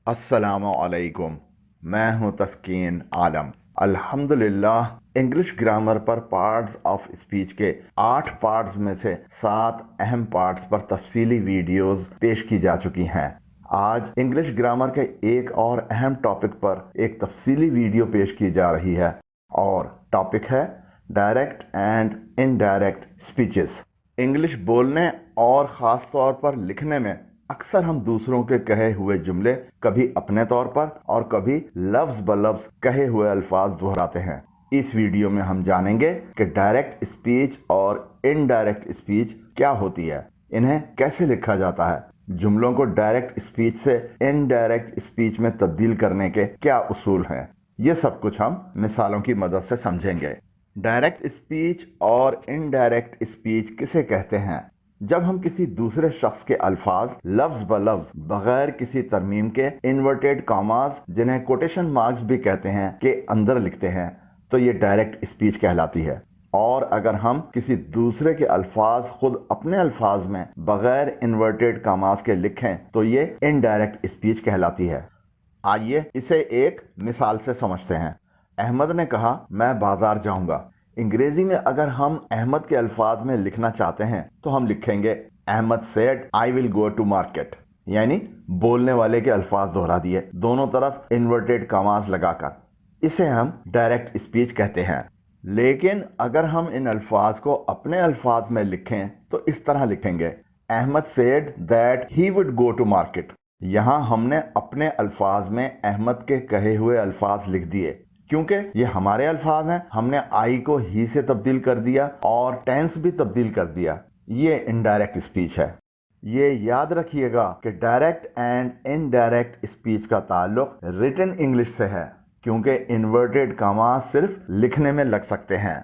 अस्सलामु अलैकुम। मैं हूं तस्कीन आलम। अल्हम्दुलिल्लाह इंग्लिश ग्रामर पर पार्ट्स ऑफ स्पीच के 8 पार्ट्स में से 7 अहम पार्ट्स पर तफसीली वीडियोस पेश की जा चुकी हैं। आज इंग्लिश ग्रामर के एक और अहम टॉपिक पर एक तफसीली वीडियो पेश की जा रही है और टॉपिक है direct and indirect speeches. English बोलने और ख़ास तौर पर लिखने में अक्सर हम दूसरों के कहे हुए जुमले कभी अपने तौर पर और कभी लफ्ज़ ब लफ्ज़ कहे हुए अल्फाज दोहराते हैं। इस वीडियो में हम जानेंगे कि डायरेक्ट स्पीच और इनडायरेक्ट स्पीच क्या होती है, इन्हें कैसे लिखा जाता है, जुमलों को डायरेक्ट स्पीच से इनडायरेक्ट स्पीच में तब्दील करने के क्या उसूल हैं। ये सब कुछ हम मिसालों की मदद से समझेंगे। डायरेक्ट स्पीच और इनडायरेक्ट स्पीच किसे कहते हैं? जब हम किसी दूसरे शख्स के अल्फाज लफ्ज ब लफ्ज बगैर किसी तरमीम के इन्वर्टेड कॉमास, जिन्हें कोटेशन मार्क्स भी कहते हैं, के अंदर लिखते हैं तो ये डायरेक्ट स्पीच कहलाती है। और अगर हम किसी दूसरे के अल्फाज खुद अपने अल्फाज में बगैर इन्वर्टेड कॉमास के लिखें तो ये इनडायरेक्ट स्पीच कहलाती है। आइए इसे एक मिसाल से समझते हैं। अहमद ने कहा, मैं बाजार जाऊंगा। अंग्रेजी में अगर हम अहमद के अल्फाज में लिखना चाहते हैं तो हम लिखेंगे Ahmad said I will go to market, यानी बोलने वाले के अल्फाज दोहरा दिए, दोनों तरफ इन्वर्टेड कॉमास लगाकर। इसे हम डायरेक्ट स्पीच कहते हैं। लेकिन अगर हम इन अल्फाज को अपने अल्फाज में लिखें तो इस तरह लिखेंगे Ahmad said that he would go to market. यहां हमने अपने अल्फाज में अहमद के कहे हुए अल्फाज लिख दिए। क्योंकि ये हमारे अल्फाज हैं, हमने आई को ही से तब्दील कर दिया और टेंस भी तब्दील कर दिया। ये इनडायरेक्ट स्पीच है। ये याद रखिएगा कि डायरेक्ट एंड इनडायरेक्ट स्पीच का ताल्लुक रिटन इंग्लिश से है, क्योंकि इन्वर्टेड कॉमा सिर्फ लिखने में लग सकते हैं।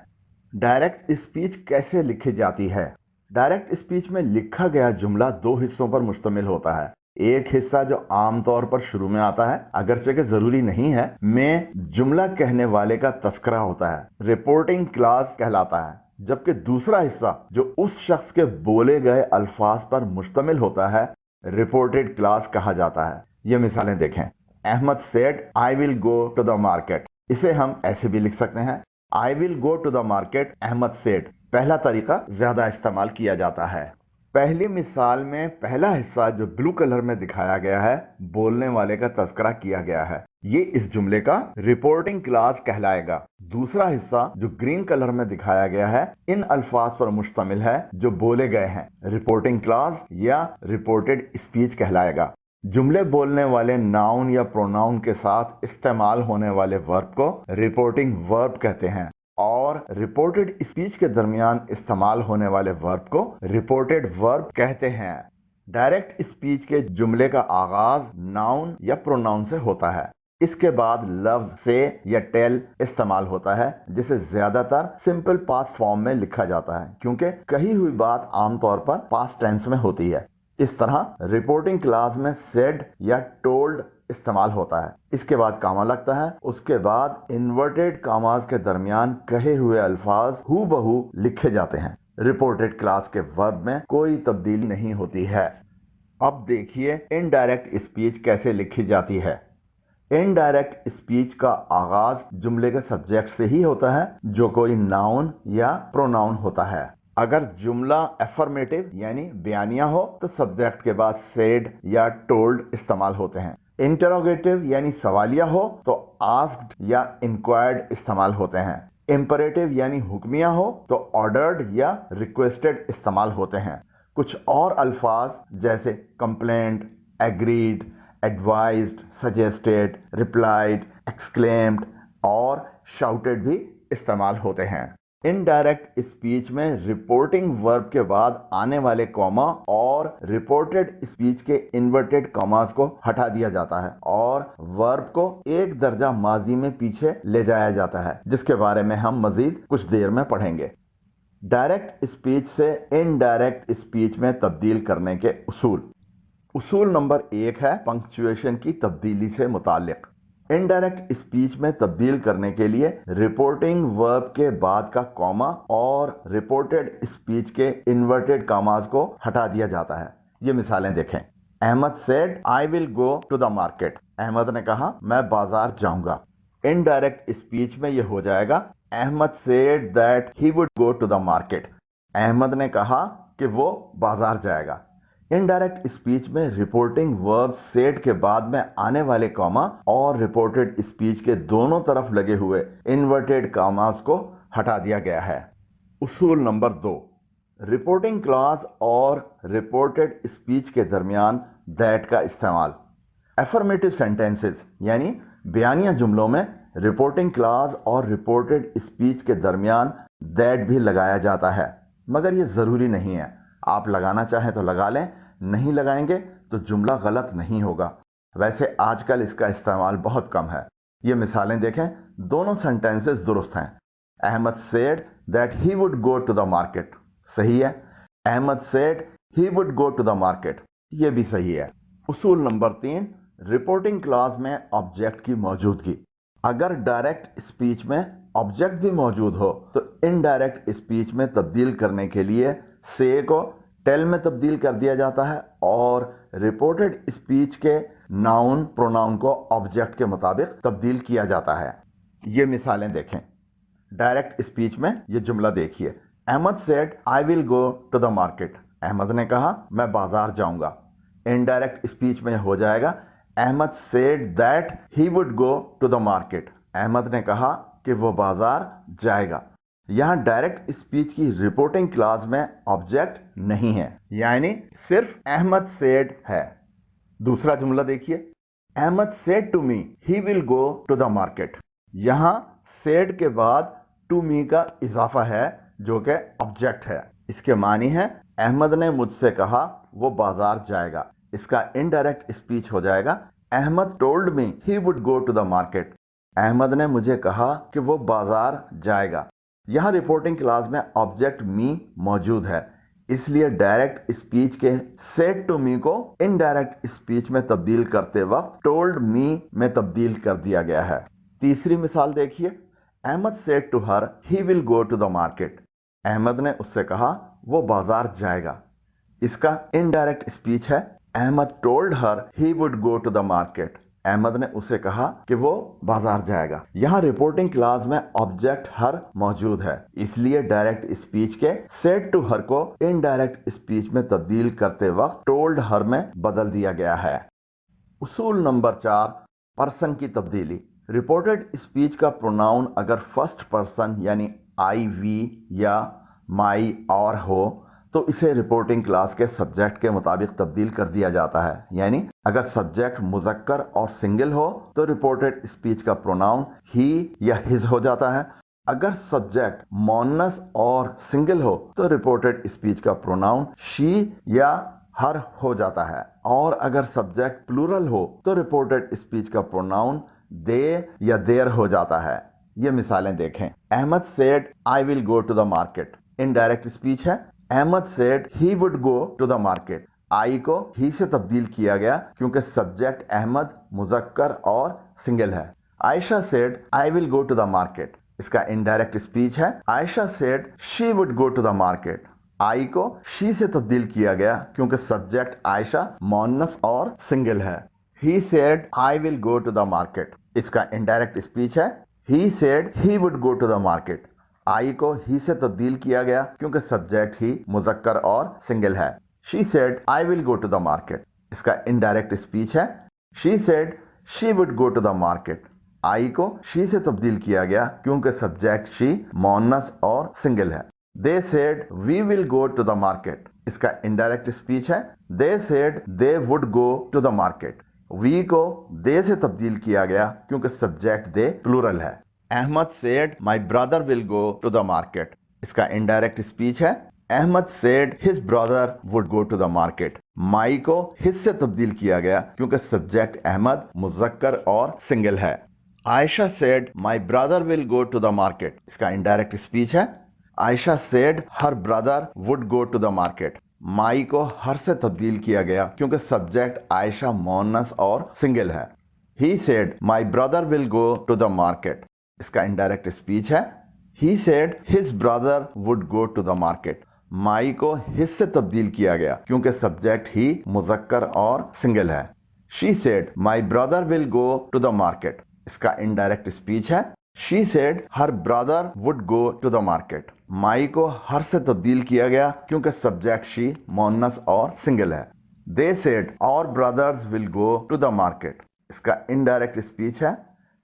डायरेक्ट स्पीच कैसे लिखी जाती है? डायरेक्ट स्पीच में लिखा गया जुमला 2 हिस्सों पर मुश्तमिल होता है। एक हिस्सा जो आमतौर पर शुरू में आता है, अगरचे कि जरूरी नहीं है, में जुमला कहने वाले का तस्करा होता है, रिपोर्टिंग क्लास कहलाता है। जबकि दूसरा हिस्सा जो उस शख्स के बोले गए अल्फाज पर मुश्तमिल होता है, रिपोर्टेड क्लास कहा जाता है। ये मिसालें देखें। Ahmad said I will go to the market. इसे हम ऐसे भी लिख सकते हैं, I will go to the market Ahmad said. पहला तरीका ज्यादा इस्तेमाल किया जाता है। पहली मिसाल में पहला हिस्सा जो ब्लू कलर में दिखाया गया है, बोलने वाले का तस्करा किया गया है, ये इस जुमले का रिपोर्टिंग क्लास कहलाएगा। दूसरा हिस्सा जो ग्रीन कलर में दिखाया गया है, इन अल्फाज पर मुश्तमिल है जो बोले गए हैं, रिपोर्टिंग क्लास या रिपोर्टेड स्पीच कहलाएगा। जुमले बोलने वाले नाउन या प्रोनाउन के साथ इस्तेमाल होने वाले वर्ब को रिपोर्टिंग वर्ब कहते हैं और रिपोर्टेड स्पीच के दरमियान इस्तेमाल होने वाले वर्ब को रिपोर्टेड वर्ब कहते हैं। डायरेक्ट स्पीच के जुमले का आगाज नाउन या प्रोनाउन से होता है। इसके बाद लफ्ज से या टेल इस्तेमाल होता है, जिसे ज्यादातर सिंपल पास्ट फॉर्म में लिखा जाता है, क्योंकि कही हुई बात आमतौर पर पास्ट टेंस में होती है। इस तरह रिपोर्टिंग क्लास में सेड या टोल्ड इस्तेमाल होता है। इसके बाद कामा लगता है, उसके बाद इन्वर्टेड कामास के दरमियान कहे हुए अल्फाज हू बहू लिखे जाते हैं। रिपोर्टेड क्लास के वर्ब में कोई तब्दीली नहीं होती है। अब देखिए इनडायरेक्ट स्पीच कैसे लिखी जाती है। इनडायरेक्ट स्पीच का आगाज जुमले के सब्जेक्ट से ही होता है, जो कोई नाउन या प्रोनाउन होता है। अगर जुमला एफर्मेटिव यानी बयानिया हो तो सब्जेक्ट के बाद सेड या टोल्ड इस्तेमाल होते हैं। इंटरोगेटिव यानी सवालिया हो तो आस्क्ड या इंक्वायर्ड इस्तेमाल होते हैं। इंपरेटिव यानी हुक्मिया हो तो ऑर्डर्ड या रिक्वेस्टेड इस्तेमाल होते हैं। कुछ और अल्फाज जैसे complaint, agreed, advised, suggested, replied, exclaimed और शाउटेड भी इस्तेमाल होते हैं। इनडायरेक्ट स्पीच में रिपोर्टिंग वर्ब के बाद आने वाले कॉमा और रिपोर्टेड स्पीच के इन्वर्टेड कॉमास को हटा दिया जाता है और वर्ब को एक दर्जा माजी में पीछे ले जाया जाता है, जिसके बारे में हम मजीद कुछ देर में पढ़ेंगे। डायरेक्ट स्पीच से इनडायरेक्ट स्पीच में तब्दील करने के उसूल नंबर 1 है पंक्चुएशन की तब्दीली से मुताल्लिक। इनडायरेक्ट स्पीच में तब्दील करने के लिए रिपोर्टिंग वर्ब के बाद का कॉमा और रिपोर्टेड स्पीच के इन्वर्टेड कॉमास को हटा दिया जाता है। ये मिसालें देखें। Ahmad said I will go to the market. Ahmad نے کہا میں بازار جاؤں گا. انڈائریکٹ اسپیچ میں یہ ہو جائے گا Ahmad said that he would go to the market. Ahmad نے کہا کہ وہ بازار جائے گا. انڈائریکٹ اسپیچ میں رپورٹنگ ورب said کے بعد میں آنے والے کاما اور رپورٹڈ اسپیچ کے دونوں طرف لگے ہوئے انورٹیڈ کاماز کو ہٹا دیا گیا ہے. اصول نمبر 2، رپورٹنگ کلاز اور رپورٹڈ اسپیچ کے درمیان دیٹ کا استعمال. افرمیٹو سینٹینسز یعنی بیانیہ جملوں میں رپورٹنگ کلاز اور رپورٹڈ اسپیچ کے درمیان دیٹ بھی لگایا جاتا ہے، مگر یہ ضروری نہیں ہے. آپ لگانا چاہیں تو لگا لیں، نہیں لگائیں گے تو جملہ غلط نہیں ہوگا. ویسے آج کل اس کا استعمال بہت کم ہے. یہ مثالیں دیکھیں، دونوں سینٹینسز درست ہیں. Ahmad said that he would go to the market. صحیح ہے. Ahmad said he would go to the market. یہ بھی صحیح ہے. اصول نمبر 3، رپورٹنگ کلاز میں آبجیکٹ کی موجودگی. اگر ڈائریکٹ اسپیچ میں آبجیکٹ بھی موجود ہو تو انڈائریکٹ اسپیچ میں تبدیل کرنے کے لیے سے کو ٹیل میں تبدیل کر دیا جاتا ہے اور رپورٹڈ اسپیچ کے ناؤن پروناؤن کو آبجیکٹ کے مطابق تبدیل کیا جاتا ہے. یہ مثالیں دیکھیں. ڈائریکٹ اسپیچ میں یہ جملہ دیکھیے، Ahmad said I will go to the market. Ahmad نے کہا میں بازار جاؤں گا. انڈائریکٹ اسپیچ میں ہو جائے گا Ahmad said that he would go to the market. Ahmad نے کہا کہ وہ بازار جائے گا. یہاں ڈائریکٹ اسپیچ کی رپورٹنگ کلاز میں آبجیکٹ نہیں ہے، یعنی صرف احمد said ہے. دوسرا جملہ دیکھیے، Ahmad said to me he will go to the market. یہاں said کے بعد to me کا اضافہ ہے جو کہ آبجیکٹ ہے. اس کے معنی ہے احمد نے مجھ سے کہا وہ بازار جائے گا. اس کا انڈائریکٹ اسپیچ ہو جائے گا Ahmad told me he would go to the market. Ahmad نے مجھے کہا کہ وہ بازار جائے گا. یہاں رپورٹنگ کلاز میں آبجیکٹ me موجود ہے، اس لیے ڈائریکٹ اسپیچ کے said to me کو انڈائریکٹ اسپیچ میں تبدیل کرتے وقت told me میں تبدیل کر دیا گیا ہے. تیسری مثال دیکھیے، Ahmad said to her he will go to the market. Ahmad نے اس سے کہا وہ بازار جائے گا. اس کا انڈائریکٹ اسپیچ ہے Ahmad told her he would go to the market. Ahmad نے اسے کہا کہ وہ بازار جائے گا. یہاں رپورٹنگ کلاز میں آبجیکٹ ہر موجود ہے، اس لیے ڈائریکٹ اسپیچ کے said to her کو انڈائریکٹ اسپیچ میں تبدیل کرتے وقت told her میں بدل دیا گیا ہے. اصول نمبر 4، پرسن کی تبدیلی. رپورٹڈ اسپیچ کا پروناؤن اگر فرسٹ پرسن یعنی آئی وی یا مائی اور ہو تو اسے رپورٹنگ کلاس کے سبجیکٹ کے مطابق تبدیل کر دیا جاتا ہے. یعنی اگر سبجیکٹ مذکر اور سنگل ہو تو رپورٹڈ اسپیچ کا پروناؤن ہی یا ہز ہو جاتا ہے. اگر سبجیکٹ مؤنث اور سنگل ہو تو رپورٹڈ اسپیچ کا پروناؤن شی یا ہر ہو جاتا ہے. اور اگر سبجیکٹ پلورل ہو تو رپورٹڈ اسپیچ کا پروناؤن دے یا دیر ہو جاتا ہے. یہ مثالیں دیکھیں، Ahmad said I will go to the market. Indirect speech ہے Ahmad said he would go to the market. آئی کو ہی سے تبدیل کیا گیا کیونکہ سبجیکٹ احمد مذکر اور سنگل ہے. عائشہ said I will go to the market. اس کا انڈائریکٹ اسپیچ ہے عائشہ said she would go to the market. آئی کو شی سے تبدیل کیا گیا کیونکہ سبجیکٹ عائشہ مؤنث اور سنگل ہے. He said I will go to the market. اس کا انڈائریکٹ اسپیچ ہے He said he would go to the market. آئی کو ہی سے تبدیل کیا گیا کیونکہ سبجیکٹ ہی مذکر اور سنگل ہے. She said I will go to the market. اس کا انڈائریکٹ اسپیچ ہے She said she would go to the market. آئی کو شی سے تبدیل کیا گیا کیونکہ سبجیکٹ شی مؤنث اور سنگل ہے. They said we will go to the market. اس کا انڈائریکٹ اسپیچ ہے They said they would go to the market. وی کو دے سے تبدیل کیا گیا کیونکہ سبجیکٹ دے پلورل ہے. Ahmad said my brother will go to the market. اس کا انڈائریکٹ اسپیچ ہے Ahmad said his brother would go to the market. مائی کو his سے تبدیل کیا گیا کیونکہ سبجیکٹ احمد مذکر اور سنگل ہے. عائشہ said my brother will go to the market. اس کا انڈائریکٹ اسپیچ ہے عائشہ said her brother would go to the market. مائی کو ہر سے تبدیل کیا گیا کیونکہ سبجیکٹ عائشہ مؤنث اور سنگل ہے. He said my brother will go to the market. اس کا انڈائریکٹ اسپیچ ہے He said his brother would go to the market. माई को हिज से तब्दील किया गया क्योंकि सब्जेक्ट ही मुजक्कर और सिंगल है। She said my brother will go to the market, इसका इनडायरेक्ट स्पीच है। She said her brother would go to the market. My को हर से तब्दील किया गया क्योंकि सब्जेक्ट शी मोनस और सिंगल है। They said our brothers will go to the market, इसका इनडायरेक्ट स्पीच है।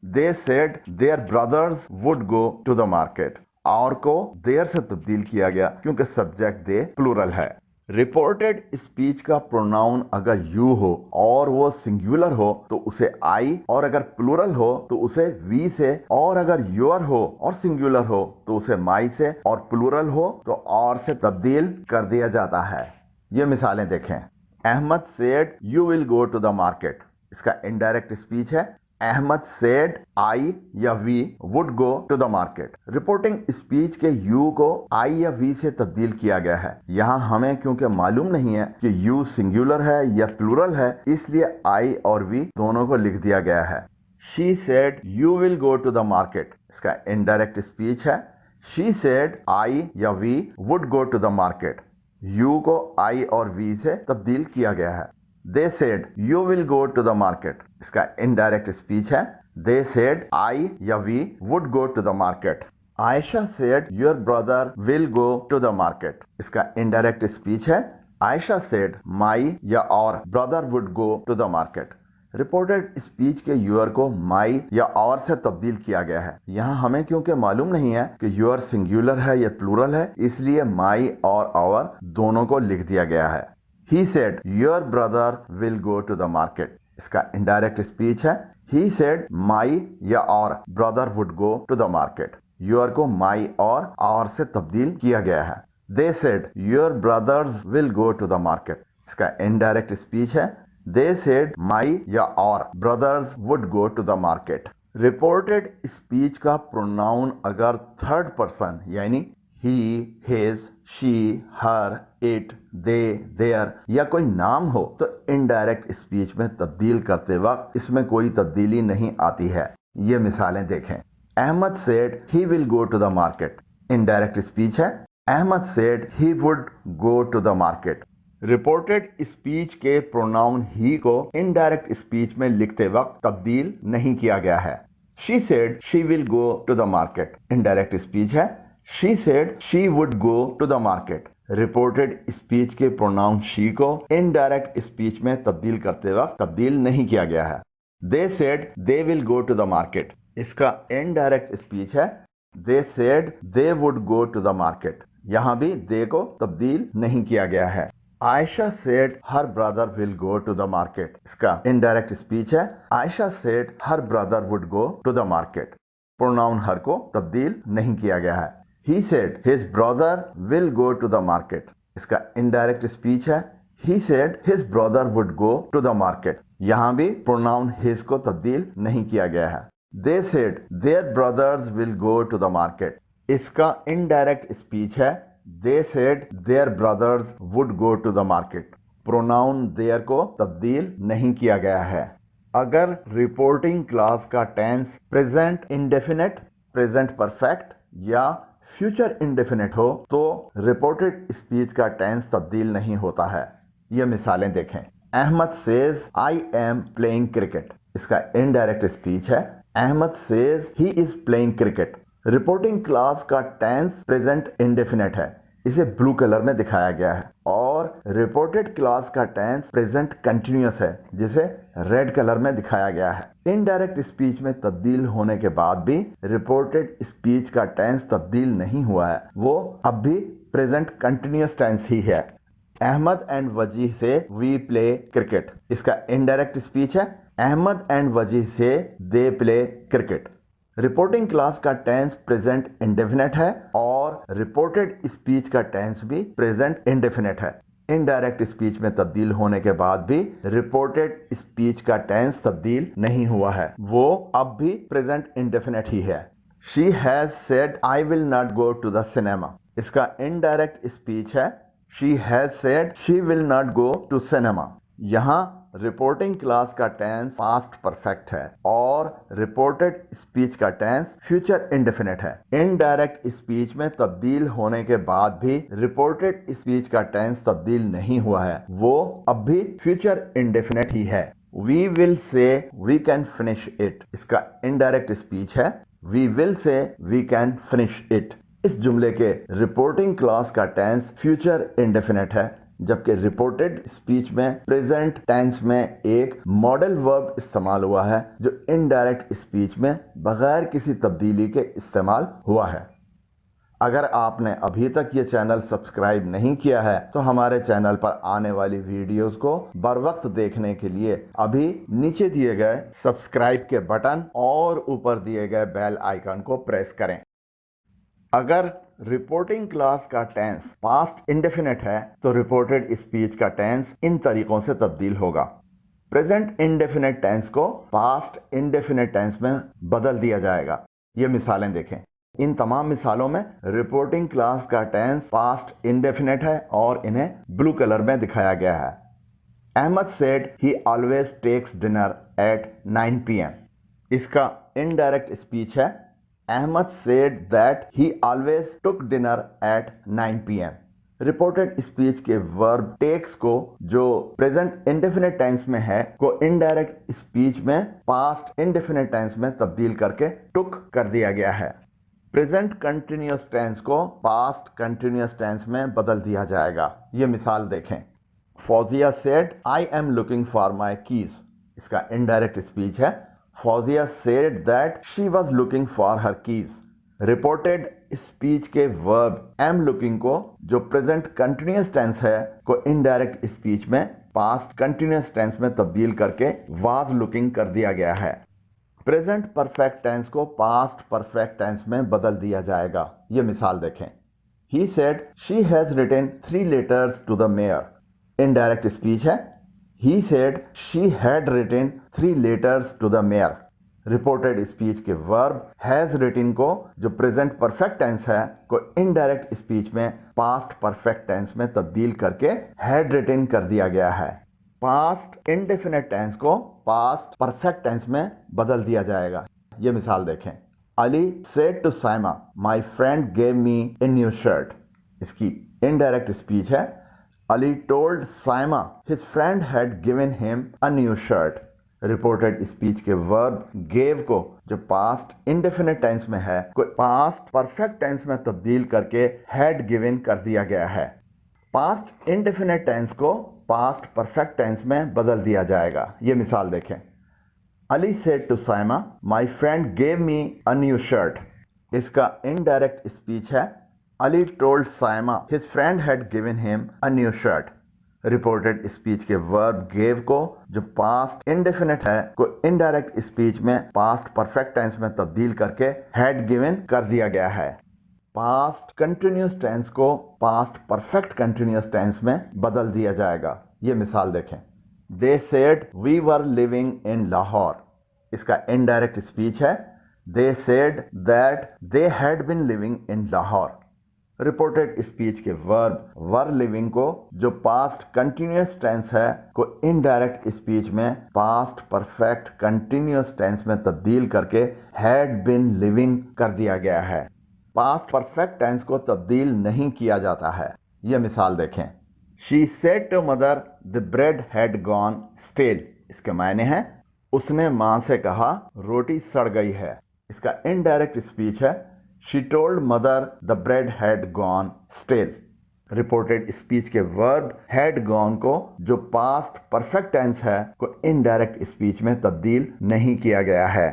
They said their brothers would go to the market. Our को देयर से तब्दील किया गया क्योंकि सब्जेक्ट दे प्लूरल है। रिपोर्टेड स्पीच का प्रोनाउन अगर यू हो और वो सिंगुलर हो तो उसे आई, और अगर प्लूरल हो तो उसे वी से, और अगर योर हो और सिंगुलर हो तो उसे माई से, और प्लूरल हो तो और से तब्दील कर दिया जाता है। ये मिसालें देखें। Ahmad said you will go to the market, इसका इनडायरेक्ट स्पीच है। अहमद सेड आई या we would go to the market. Reporting speech के यू को आई या वी से तब्दील किया गया है। यहाँ हमें क्योंकि मालूम नहीं है कि यू सिंगुलर है या प्लूरल है, इसलिए आई और वी दोनों को लिख दिया गया है। She said you will go to the market, इसका इनडायरेक्ट स्पीच है। शी सेड आई या we would go to the market. You को आई और वी से तब्दील किया गया है। They said you will go to the market, इसका इनडायरेक्ट स्पीच है। दे सेड आई या we would go to the market. Ayesha said your brother will go to the market, इसका इनडायरेक्ट स्पीच है। आयशा सेड माई या our brother would go to the market. Reported speech के your को my या और से तब्दील किया गया है। यहाँ हमें क्योंकि मालूम नहीं है कि यूर सिंगुलर है या प्लूरल है, इसलिए माई और आवर दोनों को लिख दिया गया है। He said your brother will go to the market, इसका इनडायरेक्ट स्पीच है। ही सेड माई या our brother would go to the market. Your को माई और आवर से तब्दील किया गया है। They said your brothers will go to the market, इसका इनडायरेक्ट स्पीच है। They said my या और brothers would go to the market. Reported speech का प्रोनाउन अगर थर्ड पर्सन यानी he, his, she, her, it, they, their या कोई नाम हो तो इनडायरेक्ट स्पीच में तब्दील करते वक्त इसमें कोई तब्दीली नहीं आती है। ये मिसालें देखें। Ahmad said he will go to the market, indirect speech है। Ahmad said he would go to the market। Reported speech के प्रोनाउन ही को इनडायरेक्ट स्पीच में लिखते वक्त तब्दील नहीं किया गया है। She said she will go to the market, indirect speech है। She said she would go to the market. Reported speech के प्रोनाउन शी को इनडायरेक्ट स्पीच में तब्दील करते वक्त तब्दील नहीं किया गया है। They said they will go to the market, इसका इनडायरेक्ट स्पीच है। They said they would go to the market, यहां भी दे को तब्दील नहीं किया गया है। Ayesha said her brother will go to the market, इसका इनडायरेक्ट स्पीच है। Ayesha said her brother would go to the market. Pronoun her को तब्दील नहीं किया गया है। He said his brother will go to the market, इसका इनडायरेक्ट स्पीच है। He said his brother would go to the market, यहां भी प्रोनाउन हिज को तब्दील नहीं किया गया है। They said their brothers will go to the market, इसका इनडायरेक्ट स्पीच है। They said their brothers would go to the market. Pronoun their को तब्दील नहीं किया गया है। अगर रिपोर्टिंग क्लास का tense present indefinite, present perfect या फ्यूचर इंडेफिनेट हो तो रिपोर्टेड स्पीच का टेंस तब्दील नहीं होता है। ये मिसालें देखें। Ahmad says I am playing cricket, इसका इनडायरेक्ट स्पीच है। Ahmad says he is playing cricket. Reporting clause का टेंस प्रेजेंट इंडेफिनेट है, इसे ब्लू कलर में दिखाया गया है। और रिपोर्टेड क्लास का टेंस प्रेजेंट कंटिन्यूअस है, जिसे रेड कलर में दिखाया गया है। इनडायरेक्ट स्पीच में तब्दील होने के बाद भी रिपोर्टेड स्पीच का टेंस तब्दील नहीं हुआ है, वो अब भी प्रेजेंट कंटिन्यूअस टेंस ही है। अहमद एंड वजीह से वी प्ले क्रिकेट, इसका इनडायरेक्ट स्पीच है। अहमद एंड वजीह से they play cricket. Reporting clause का टेंस प्रेजेंट इंडेफिनेट है और रिपोर्टेड स्पीच का टेंस भी प्रेजेंट इंडेफिनेट है। इनडायरेक्ट स्पीच में तब्दील होने के बाद भी रिपोर्टेड स्पीच का टेंस तब्दील नहीं हुआ है, वो अब भी प्रेजेंट इंडेफिनेट ही है। She has said I will not go to the cinema, इसका इनडायरेक्ट स्पीच है। She has said she will not go to cinema. यहाँ रिपोर्टिंग क्लास का टेंस पास्ट परफेक्ट है और रिपोर्टेड स्पीच का टेंस फ्यूचर इंडेफिनिट है। Indirect speech में तब्दील होने के बाद भी रिपोर्टेड स्पीच का टेंस तब्दील नहीं हुआ है, वो अब भी फ्यूचर इंडेफिनिट ही है। We will say we can finish it, इसका इनडायरेक्ट स्पीच है we will say we can finish it। इस जुमले के रिपोर्टिंग क्लॉज का टेंस फ्यूचर इंडेफिनिट है, जबकि रिपोर्टेड स्पीच में प्रेजेंट टेंस में एक मॉडल वर्ब इस्तेमाल हुआ है जो इनडायरेक्ट स्पीच में बगैर किसी तब्दीली के इस्तेमाल हुआ है। अगर आपने अभी तक ये चैनल सब्सक्राइब नहीं किया है तो हमारे चैनल पर आने वाली वीडियोस को बर वक्त देखने के लिए अभी नीचे दिए गए सब्सक्राइब के बटन और ऊपर दिए गए बेल आइकन को प्रेस करें। अगर रिपोर्टिंग क्लॉज का टेंस पास्ट इंडेफिनिट है तो रिपोर्टेड स्पीच का टेंस इन तरीकों से तब्दील होगा। प्रेजेंट इंडेफिनिट टेंस को पास्ट इंडेफिनिट टेंस में बदल दिया जाएगा। ये मिसालें देखें। इन तमाम मिसालों में रिपोर्टिंग क्लॉज का टेंस पास्ट इंडेफिनिट है और इन्हें ब्लू कलर में दिखाया गया है। Ahmad said he always takes dinner at 9 PM। इसका इनडायरेक्ट स्पीच है Ahmad said that he always took dinner at 9 PM। Reported speech के वर्ब टेक्स को जो प्रेजेंट इंडेफिनिट टेंस में है को इनडायरेक्ट स्पीच में पास्ट इंडेफिनिट टेंस में तब्दील करके टुक कर दिया गया है। प्रेजेंट कंटिन्यूअस टेंस को पास्ट कंटिन्यूअस टेंस में बदल दिया जाएगा। ये मिसाल देखें। Fauzia said I am looking for my keys. इसका इनडायरेक्ट स्पीच है Fauzia said that she was looking for her keys. Reported speech के वर्ब एम लुकिंग को जो प्रेजेंट कंटिन्यूअस टेंस है को इनडायरेक्ट स्पीच में पास्ट कंटिन्यूअस टेंस में तब्दील करके वाज लुकिंग कर दिया गया है। प्रेजेंट परफेक्ट टेंस को पास्ट परफेक्ट टेंस में बदल दिया जाएगा। ये मिसाल देखें। He said she has written 3 letters to the mayor. Indirect speech है he said she had written 3 letters to the mayor. Reported speech के वर्ब हैज रिटन को जो प्रेजेंट परफेक्ट टेंस है को इनडायरेक्ट स्पीच में पास्ट परफेक्ट टेंस में तब्दील करके हैड रिटन कर दिया गया है। पास्ट इंडेफिनिट टेंस को पास्ट परफेक्ट टेंस में बदल दिया जाएगा। ये मिसाल देखें। Ali said to Saima my friend gave me a new shirt. इसकी इनडायरेक्ट स्पीच है Ali told Saima his friend had given him a new shirt. Reported speech के वर्ब गेव को जो पास्ट इंडेफिनिट टेंस में है को पास्ट परफेक्ट टेंस में तब्दील करके हैड गिवन कर दिया गया है। पास्ट इंडेफिनिट टेंस को पास्ट परफेक्ट टेंस में बदल दिया जाएगा। ये मिसाल देखें। Ali said to Saima my friend gave me a new shirt. इसका इनडायरेक्ट स्पीच है Ali told Saima his friend had given him a new shirt. Reported speech के वर्ब गेव को जो पास्ट इंडेफिनिट है को इनडायरेक्ट स्पीच में पास्ट परफेक्ट टेंस में तब्दील करके हैड गिवन कर दिया गया है। पास्ट कंटिन्यूअस टेंस को पास्ट परफेक्ट कंटिन्यूअस टेंस में बदल दिया जाएगा। ये मिसाल देखें। They said we were living in Lahore. इसका इनडायरेक्ट स्पीच है they said that they had been living in Lahore. Reported speech के वर्ब वर लिविंग को जो पास्ट कंटिन्यूअस टेंस है को इनडायरेक्ट स्पीच में पास्ट परफेक्ट कंटिन्यूअस टेंस में तब्दील करके हैड बीन लिविंग कर दिया गया है। पास्ट परफेक्ट टेंस को तब्दील नहीं किया जाता है। यह मिसाल देखें। She said to mother the bread had gone stale. इसके मायने हैं उसने मां से कहा रोटी सड़ गई है। इसका इनडायरेक्ट स्पीच है she told mother the bread had gone stale. Reported speech के वर्ब हैड गॉन को जो पास्ट परफेक्ट टेंस है को इनडायरेक्ट स्पीच में तब्दील नहीं किया गया है।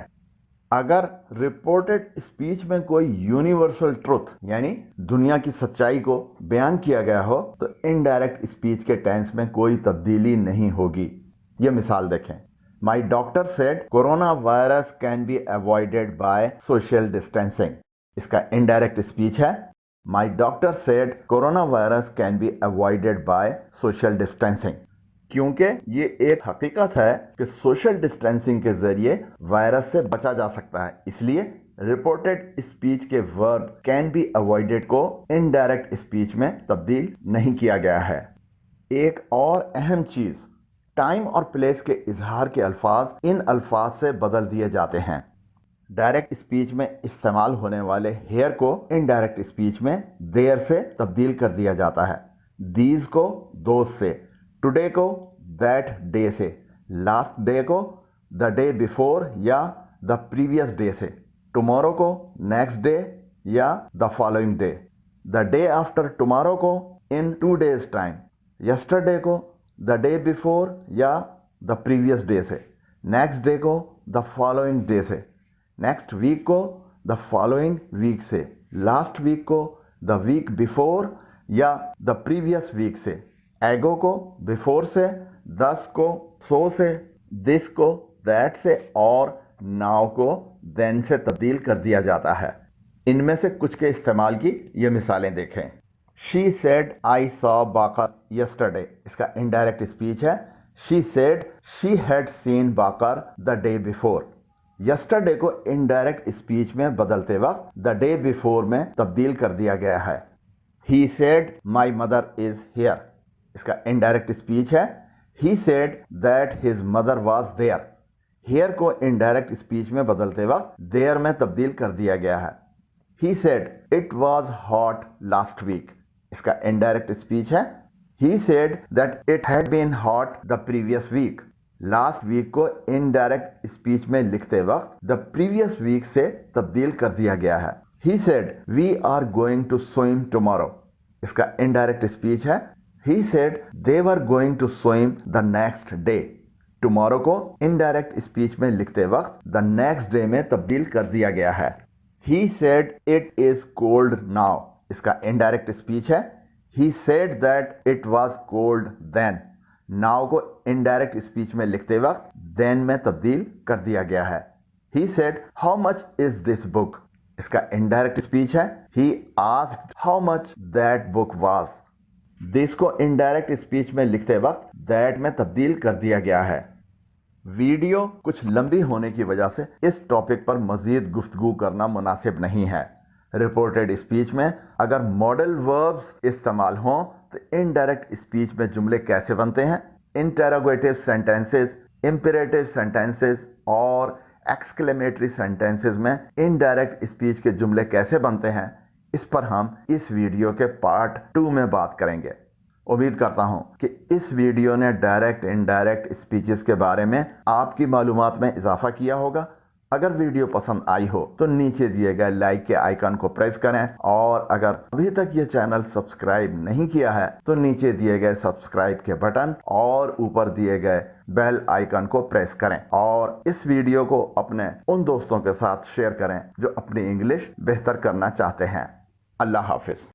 अगर रिपोर्टेड स्पीच में कोई यूनिवर्सल ट्रुथ यानी दुनिया की सच्चाई को बयान किया गया हो तो इनडायरेक्ट स्पीच के टेंस में कोई तब्दीली नहीं होगी। यह मिसाल देखें। माई doctor said corona virus can be avoided by social distancing. इसका इनडायरेक्ट स्पीच है माई doctor said corona virus can be avoided by social distancing. क्योंकि ये एक हकीकत है कि सोशल डिस्टेंसिंग के जरिए वायरस से बचा जा सकता है, इसलिए रिपोर्टेड स्पीच के वर्ब कैन बी अवॉइडेड को इनडायरेक्ट स्पीच में तब्दील नहीं किया गया है। एक और अहम चीज ٹائم اور پلیس کے اظہار کے الفاظ ان الفاظ سے بدل دیے جاتے ہیں۔ ڈائریکٹ اسپیچ میں استعمال ہونے والے ہیئر کو انڈائریکٹ اسپیچ میں دیر سے تبدیل کر دیا جاتا ہے۔ دیز کو دوز سے، ٹوڈے کو دیٹ ڈے سے، لاسٹ ڈے کو دا ڈے بیفور یا دا پریویس ڈے سے، ٹمورو کو نیکسٹ ڈے یا the following day, the day after tomorrow کو ان 2 days ٹائم، یسٹرڈے کو دا ڈے بیفور یا دا پریویس ڈے سے، نیکسٹ ڈے کو دا فالوئنگ ڈے سے، نیکسٹ ویک کو دا فالوئنگ ویک سے، لاسٹ ویک کو دا ویک بیفور یا دا پریویس ویک سے، ایگو کو بیفور سے، دس کو سو سے، دس کو دیٹ سے اور ناؤ کو دین سے تبدیل کر دیا جاتا ہے۔ ان میں سے کچھ کے استعمال کی یہ مثالیں دیکھیں۔ She said I saw Bakar yesterday، اس کا انڈائریکٹ اسپیچ ہے She said she had seen Bakar the day before۔ yesterday کو انڈائریکٹ اسپیچ میں بدلتے وقت the day before میں تبدیل کر دیا گیا ہے۔ He said my mother is here، اس کا انڈائریکٹ اسپیچ ہے He said that his mother was there۔ here کو انڈائریکٹ اسپیچ میں بدلتے وقت there میں تبدیل کر دیا گیا ہے۔ He said it was hot last week، اس کا انڈائریکٹ اسپیچ ہے He said that it had been hot the previous week۔ Last week کو انڈائریکٹ اسپیچ میں لکھتے وقت the previous week سے تبدیل کر دیا گیا ہے۔ He said we are going to swim tomorrow، اس کا انڈائریکٹ اسپیچ ہے He said they were going to swim the next day۔ tomorrow کو انڈائریکٹ اسپیچ میں لکھتے وقت the next day میں تبدیل کر دیا گیا ہے۔ He said it is cold now، اس کا انڈائریکٹ اسپیچ ہے He said that it was cold then۔ now کو انڈائریکٹ اسپیچ میں لکھتے وقت then میں تبدیل کر دیا گیا ہے۔ He said how much is this book، اس کا انڈائریکٹ اسپیچ ہے He asked how much that book was۔ this کو انڈائریکٹ اسپیچ میں لکھتے وقت that میں تبدیل کر دیا گیا ہے۔ ویڈیو کچھ لمبی ہونے کی وجہ سے اس ٹاپک پر مزید گفتگو کرنا مناسب نہیں ہے۔ رپورٹڈ اسپیچ میں اگر ماڈل وربز استعمال ہوں تو انڈائریکٹ اسپیچ میں جملے کیسے بنتے ہیں، انٹروگیٹو سینٹینسز، امپیریٹو سینٹینسز اور ایکسکلیمیٹری سینٹینسز میں انڈائریکٹ اسپیچ کے جملے کیسے بنتے ہیں، اس پر ہم اس ویڈیو کے پارٹ 2 میں بات کریں گے۔ امید کرتا ہوں کہ اس ویڈیو نے ڈائریکٹ انڈائریکٹ اسپیچز کے بارے میں آپ کی معلومات میں اضافہ کیا ہوگا۔ اگر ویڈیو پسند آئی ہو تو نیچے دیے گئے لائک کے آئیکن کو پریس کریں، اور اگر ابھی تک یہ چینل سبسکرائب نہیں کیا ہے تو نیچے دیے گئے سبسکرائب کے بٹن اور اوپر دیے گئے بیل آئیکن کو پریس کریں، اور اس ویڈیو کو اپنے ان دوستوں کے ساتھ شیئر کریں جو اپنی انگلش بہتر کرنا چاہتے ہیں۔ اللہ حافظ۔